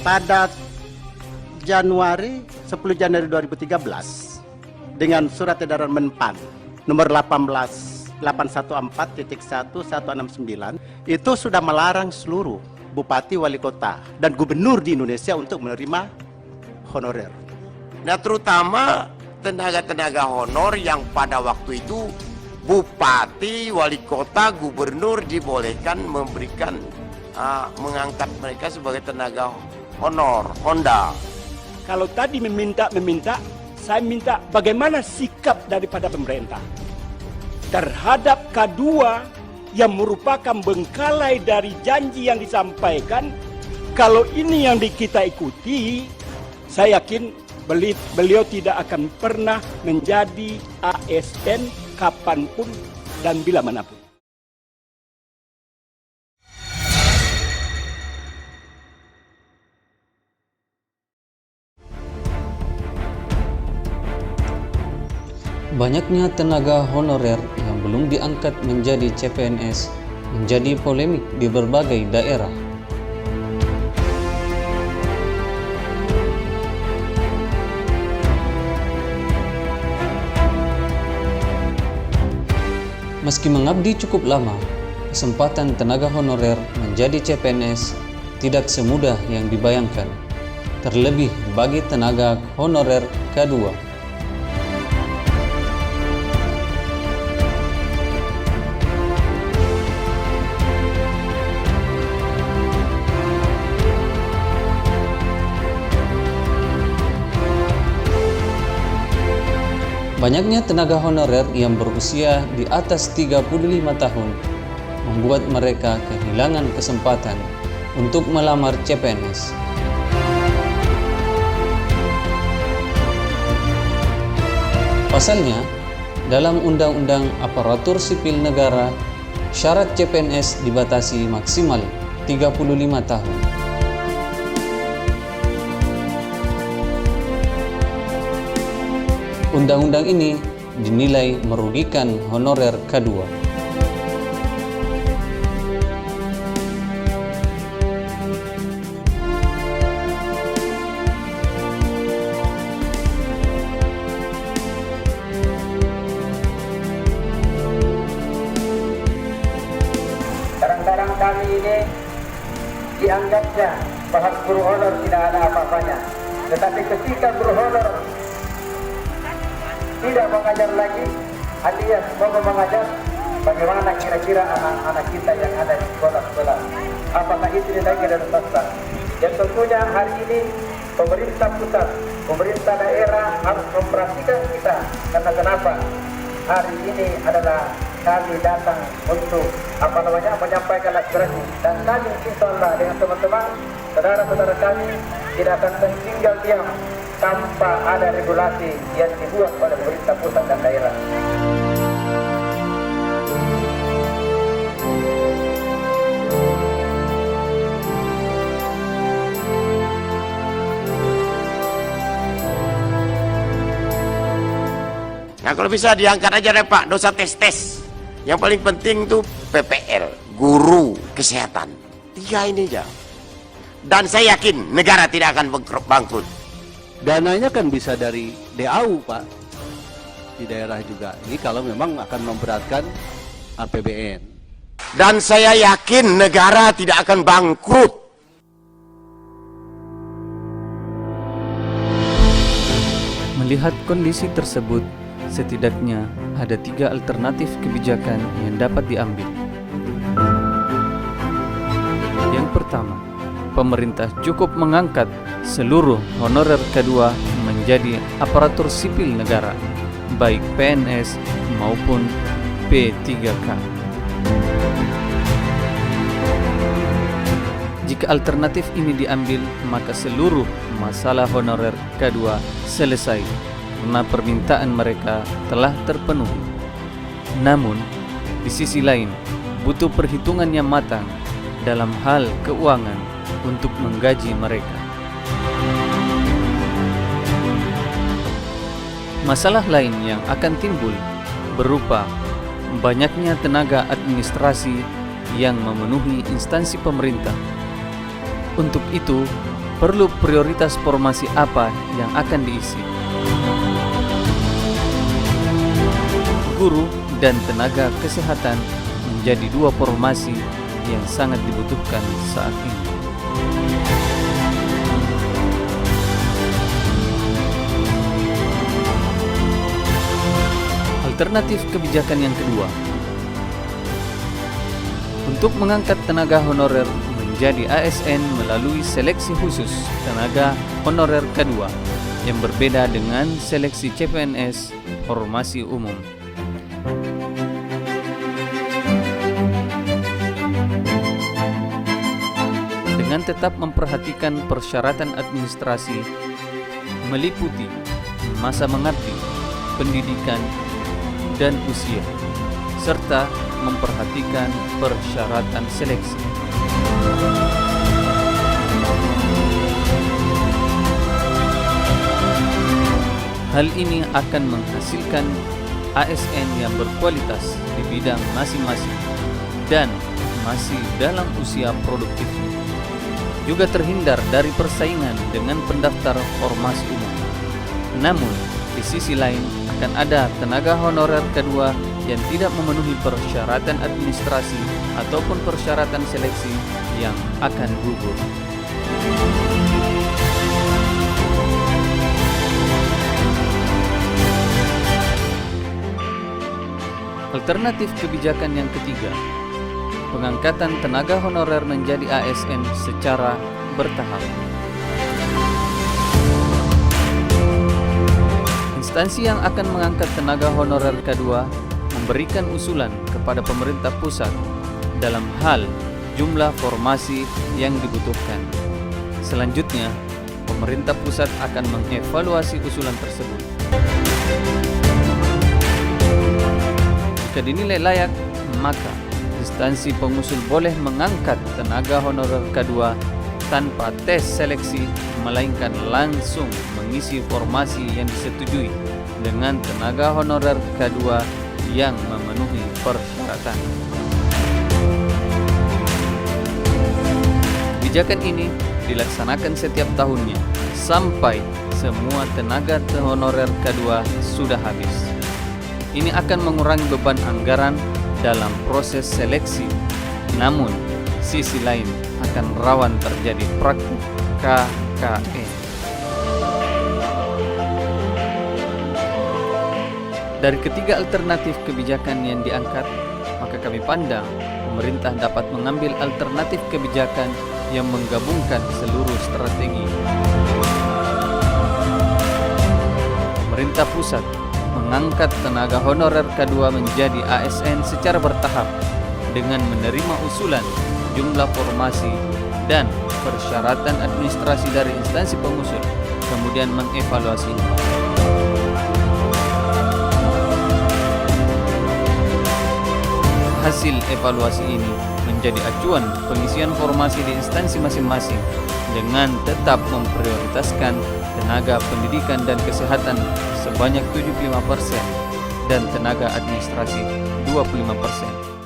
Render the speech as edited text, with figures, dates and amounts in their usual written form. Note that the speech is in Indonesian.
pada Januari 10 Januari 2013 dengan surat edaran Menpan nomor 814.169 itu sudah melarang seluruh bupati, wali kota dan gubernur di Indonesia untuk menerima honorer. Nah, terutama tenaga-tenaga honor yang pada waktu itu bupati, wali kota, gubernur dibolehkan memberikan mengangkat mereka sebagai tenaga honor, Honda. Kalau tadi meminta, saya minta bagaimana sikap daripada pemerintah terhadap K2 yang merupakan bengkalai dari janji yang disampaikan. Kalau ini yang kita ikuti, saya yakin beliau tidak akan pernah menjadi ASN kapanpun dan bila manapun. Banyaknya tenaga honorer yang belum diangkat menjadi CPNS menjadi polemik di berbagai daerah. Meski mengabdi cukup lama, kesempatan tenaga honorer menjadi CPNS tidak semudah yang dibayangkan, terlebih bagi tenaga honorer K2. Banyaknya tenaga honorer yang berusia di atas 35 tahun membuat mereka kehilangan kesempatan untuk melamar CPNS. Pasalnya, dalam Undang-Undang Aparatur Sipil Negara, syarat CPNS dibatasi maksimal 35 tahun. Undang-undang ini dinilai merugikan honorer K2. Kadang-kadang kami ini dianggapnya bahwa guru honor tidak ada apa-apanya, tetapi ketika guru honor tidak mengajar lagi, alias mau mengajar, bagaimana kira-kira anak-anak kita yang ada di sekolah-sekolah? Apakah itu lagi dari swasta? Dan tentunya hari ini pemerintah pusat, pemerintah daerah harus memperhatikan kita. Karena kenapa? Hari ini adalah kami datang untuk menyampaikan aspirasi, dan kami insyaallah dengan teman-teman, saudara-saudara kami tidak akan tinggal diam tanpa ada regulasi yang dibuat oleh pemerintah pusat dan daerah. Nah, kalau bisa diangkat aja deh Pak, dosa tes. Yang paling penting tuh PPL, guru kesehatan. 3 ini aja. Dan saya yakin negara tidak akan bangkrut. Dananya kan bisa dari DAU, Pak, di daerah juga. Ini kalau memang akan memberatkan APBN. Dan saya yakin negara tidak akan bangkrut. Melihat kondisi tersebut, setidaknya ada 3 alternatif kebijakan yang dapat diambil. Yang pertama, pemerintah cukup mengangkat seluruh honorer K2 menjadi aparatur sipil negara, baik PNS maupun P3K. Jika alternatif ini diambil, maka seluruh masalah honorer K2 selesai karena permintaan mereka telah terpenuhi. Namun, di sisi lain, butuh perhitungan yang matang dalam hal keuangan untuk menggaji mereka. Masalah lain yang akan timbul berupa banyaknya tenaga administrasi yang memenuhi instansi pemerintah. Untuk itu, perlu prioritas formasi apa yang akan diisi. Guru dan tenaga kesehatan menjadi dua formasi yang sangat dibutuhkan saat ini. Alternatif kebijakan yang kedua, untuk mengangkat tenaga honorer menjadi ASN melalui seleksi khusus tenaga honorer K2 yang berbeda dengan seleksi CPNS formasi umum. Dengan tetap memperhatikan persyaratan administrasi meliputi masa mengabdi, pendidikan, dan usia, serta memperhatikan persyaratan seleksi. Hal ini akan menghasilkan ASN yang berkualitas di bidang masing-masing dan masih dalam usia produktifnya. Juga terhindar dari persaingan dengan pendaftar formasi umum. Namun, di sisi lain akan ada tenaga honorer K2 yang tidak memenuhi persyaratan administrasi ataupun persyaratan seleksi yang akan gugur. Alternatif kebijakan yang ketiga, pengangkatan tenaga honorer menjadi ASN secara bertahap. Instansi yang akan mengangkat tenaga honorer K2 memberikan usulan kepada pemerintah pusat dalam hal jumlah formasi yang dibutuhkan. Selanjutnya, pemerintah pusat akan mengevaluasi usulan tersebut. Jika dinilai layak, maka instansi pengusul boleh mengangkat tenaga honorer K2 tanpa tes seleksi, melainkan langsung mengisi formasi yang disetujui dengan tenaga honorer K2 yang memenuhi persyaratan. Kebijakan ini dilaksanakan setiap tahunnya sampai semua tenaga honorer K2 sudah habis. Ini akan mengurangi beban anggaran dalam proses seleksi, namun sisi lain akan rawan terjadi praktik KKN. Dari ketiga alternatif kebijakan yang diangkat, maka kami pandang pemerintah dapat mengambil alternatif kebijakan yang menggabungkan seluruh strategi. Pemerintah pusat mengangkat tenaga honorer K2 menjadi ASN secara bertahap dengan menerima usulan jumlah formasi dan persyaratan administrasi dari instansi pengusul, kemudian mengevaluasinya. Hasil evaluasi ini menjadi acuan pengisian formasi di instansi masing-masing dengan tetap memprioritaskan tenaga pendidikan dan kesehatan sebanyak 75% dan tenaga administrasi 25%.